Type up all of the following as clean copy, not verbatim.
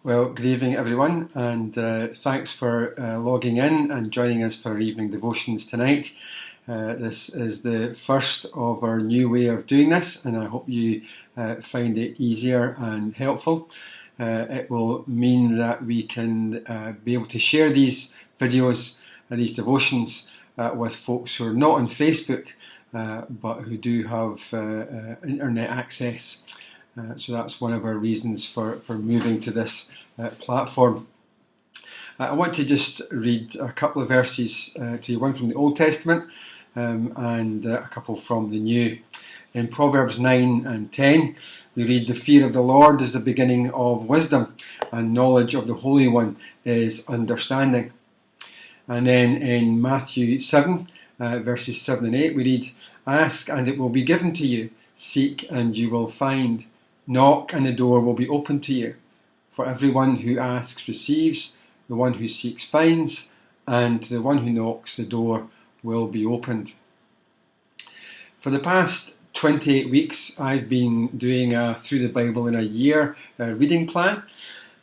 Well, good evening, everyone, and thanks for logging in and joining us for our evening devotions tonight. This is the first of our new way of doing this, and I hope you find it easier and helpful. It will mean that we can be able to share these videos and these devotions with folks who are not on Facebook, but who do have internet access. So that's one of our reasons for moving to this platform. I want to just read a couple of verses to you, one from the Old Testament and a couple from the New. In Proverbs 9 and 10, we read, "The fear of the Lord is the beginning of wisdom, and knowledge of the Holy One is understanding." And then in Matthew 7, verses 7 and 8, we read, "Ask and it will be given to you, seek and you will find. Knock and the door will be opened to you. For everyone who asks receives, the one who seeks finds, and to the one who knocks the door will be opened." For the past 28 weeks I've been doing a Through the Bible in a Year reading plan,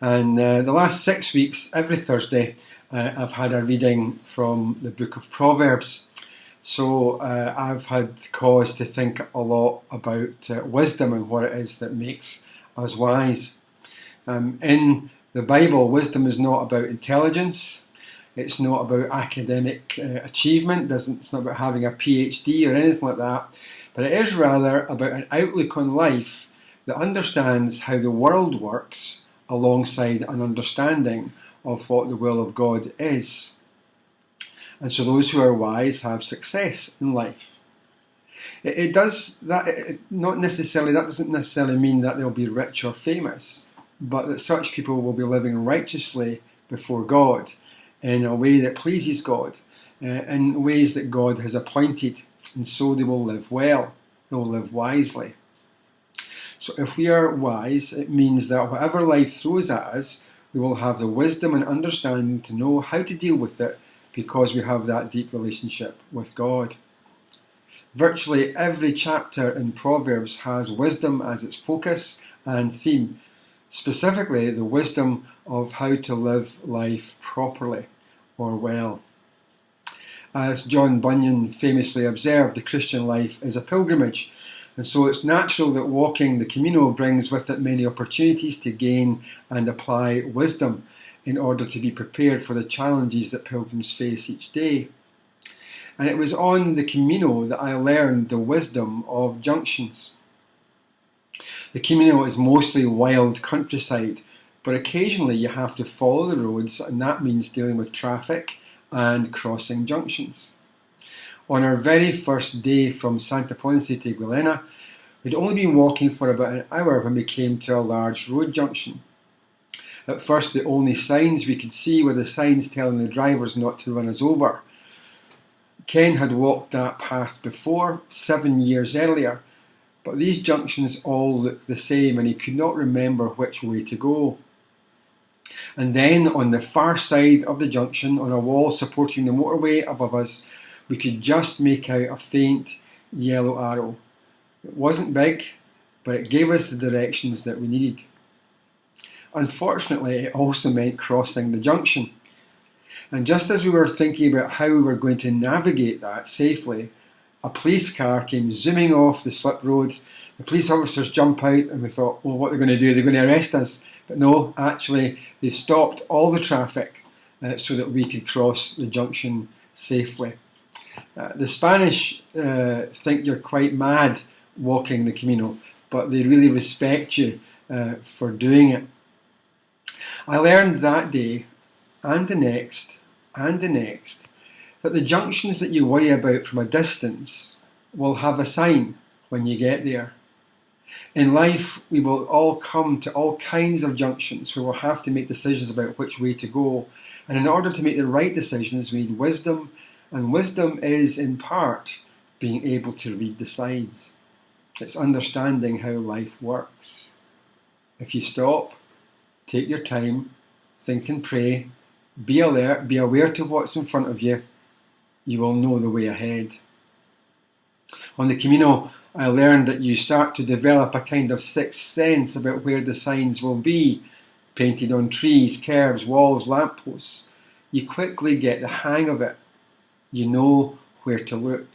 and the last 6 weeks, every Thursday, I've had a reading from the book of Proverbs. So I've had cause to think a lot about wisdom and what it is that makes us wise. In the Bible, wisdom is not about intelligence. It's not about academic achievement. It's not about having a PhD or anything like that. But it is rather about an outlook on life that understands how the world works alongside an understanding of what the will of God is. And so those who are wise have success in life. That doesn't necessarily mean that they'll be rich or famous, but that such people will be living righteously before God in a way that pleases God, in ways that God has appointed, and so they will live well, they will live wisely. So if we are wise, it means that whatever life throws at us, we will have the wisdom and understanding to know how to deal with it, because we have that deep relationship with God. Virtually every chapter in Proverbs has wisdom as its focus and theme, specifically the wisdom of how to live life properly or well. As John Bunyan famously observed, the Christian life is a pilgrimage, and so it's natural that walking the Camino brings with it many opportunities to gain and apply wisdom in order to be prepared for the challenges that pilgrims face each day. And it was on the Camino that I learned the wisdom of junctions. The Camino is mostly wild countryside, but occasionally you have to follow the roads, and that means dealing with traffic and crossing junctions. On our very first day from Santa Ponce to Guilena, we'd only been walking for about an hour when we came to a large road junction. At first, the only signs we could see were the signs telling the drivers not to run us over. Ken had walked that path before, 7 years earlier, but these junctions all looked the same and he could not remember which way to go. And then, on the far side of the junction, on a wall supporting the motorway above us, we could just make out a faint yellow arrow. It wasn't big, but it gave us the directions that we needed. Unfortunately, it also meant crossing the junction. And just as we were thinking about how we were going to navigate that safely, a police car came zooming off the slip road. The police officers jump out and we thought, well, what are they going to do? They're going to arrest us. But no, actually, they stopped all the traffic so that we could cross the junction safely. The Spanish think you're quite mad walking the Camino, but they really respect you for doing it. I learned that day, and the next, and the next, that the junctions that you worry about from a distance will have a sign when you get there. In life, we will all come to all kinds of junctions where we'll have to make decisions about which way to go. And in order to make the right decisions, we need wisdom, and wisdom is, in part, being able to read the signs. It's understanding how life works. If you stop, take your time, think and pray, be alert, be aware to what's in front of you, you will know the way ahead. On the Camino, I learned that you start to develop a kind of sixth sense about where the signs will be. painted on trees, curbs, walls, lampposts. You quickly get the hang of it. You know where to look.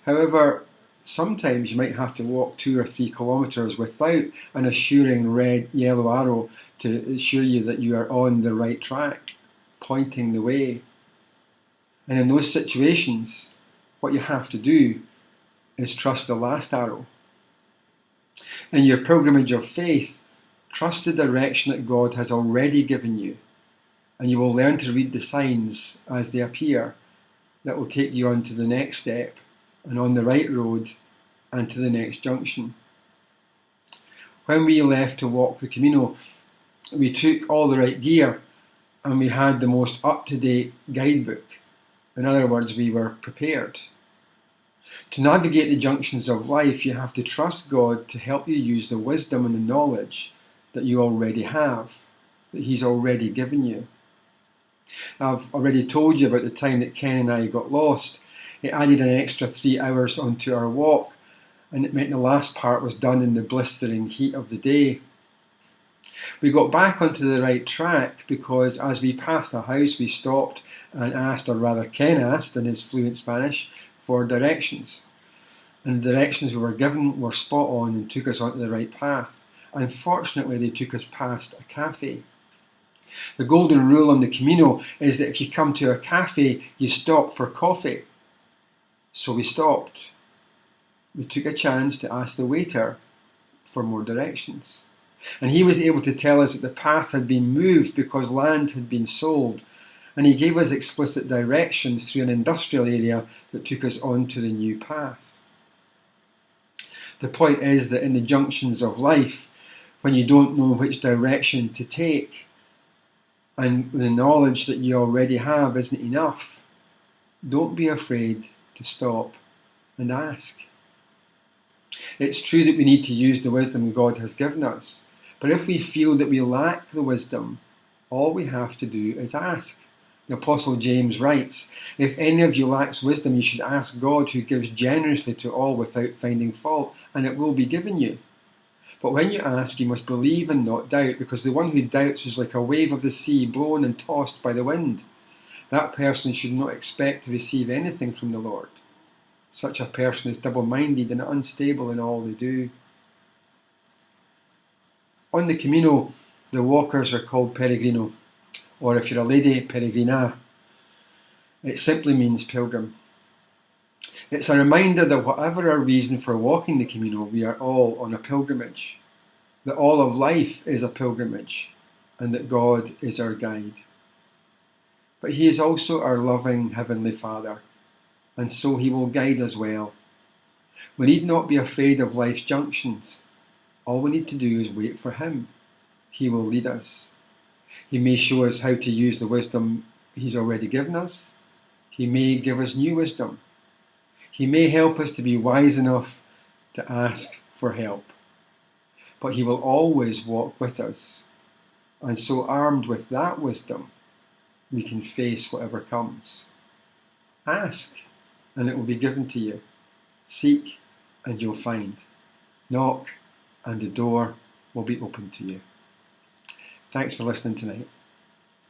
However, sometimes you might have to walk 2 or 3 kilometres without an assuring red, yellow arrow to assure you that you are on the right track, pointing the way. And in those situations, what you have to do is trust the last arrow. In your pilgrimage of faith, trust the direction that God has already given you, and you will learn to read the signs as they appear that will take you on to the next step and on the right road and to the next junction. When we left to walk the Camino, we took all the right gear and we had the most up-to-date guidebook. In other words, we were prepared. To navigate the junctions of life, you have to trust God to help you use the wisdom and the knowledge that you already have, that He's already given you. I've already told you about the time that Ken and I got lost. It added an extra 3 hours onto our walk, and it meant the last part was done in the blistering heat of the day. We got back onto the right track because as we passed a house we stopped and asked, or rather Ken asked in his fluent Spanish, for directions. And the directions we were given were spot on and took us onto the right path. Unfortunately, they took us past a cafe. The golden rule on the Camino is that if you come to a cafe, you stop for coffee. So we stopped. We took a chance to ask the waiter for more directions. And he was able to tell us that the path had been moved because land had been sold. And he gave us explicit directions through an industrial area that took us onto the new path. The point is that in the junctions of life, when you don't know which direction to take, and the knowledge that you already have isn't enough, don't be afraid to stop and ask. It's true that we need to use the wisdom God has given us, but if we feel that we lack the wisdom, all we have to do is ask. The Apostle James writes, "If any of you lacks wisdom, you should ask God, who gives generously to all without finding fault, and it will be given you. But when you ask, you must believe and not doubt, because the one who doubts is like a wave of the sea blown and tossed by the wind. That person should not expect to receive anything from the Lord. Such a person is double-minded and unstable in all they do." On the Camino, the walkers are called peregrino, or if you're a lady, peregrina. It simply means pilgrim. It's a reminder that whatever our reason for walking the Camino, we are all on a pilgrimage. That all of life is a pilgrimage, and that God is our guide. But He is also our loving Heavenly Father, and so He will guide us well. We need not be afraid of life's junctions. All we need to do is wait for Him. He will lead us. He may show us how to use the wisdom He's already given us. He may give us new wisdom. He may help us to be wise enough to ask for help. But He will always walk with us. And so armed with that wisdom, we can face whatever comes. Ask, and it will be given to you. Seek, and you'll find. Knock, and the door will be open to you. Thanks for listening tonight.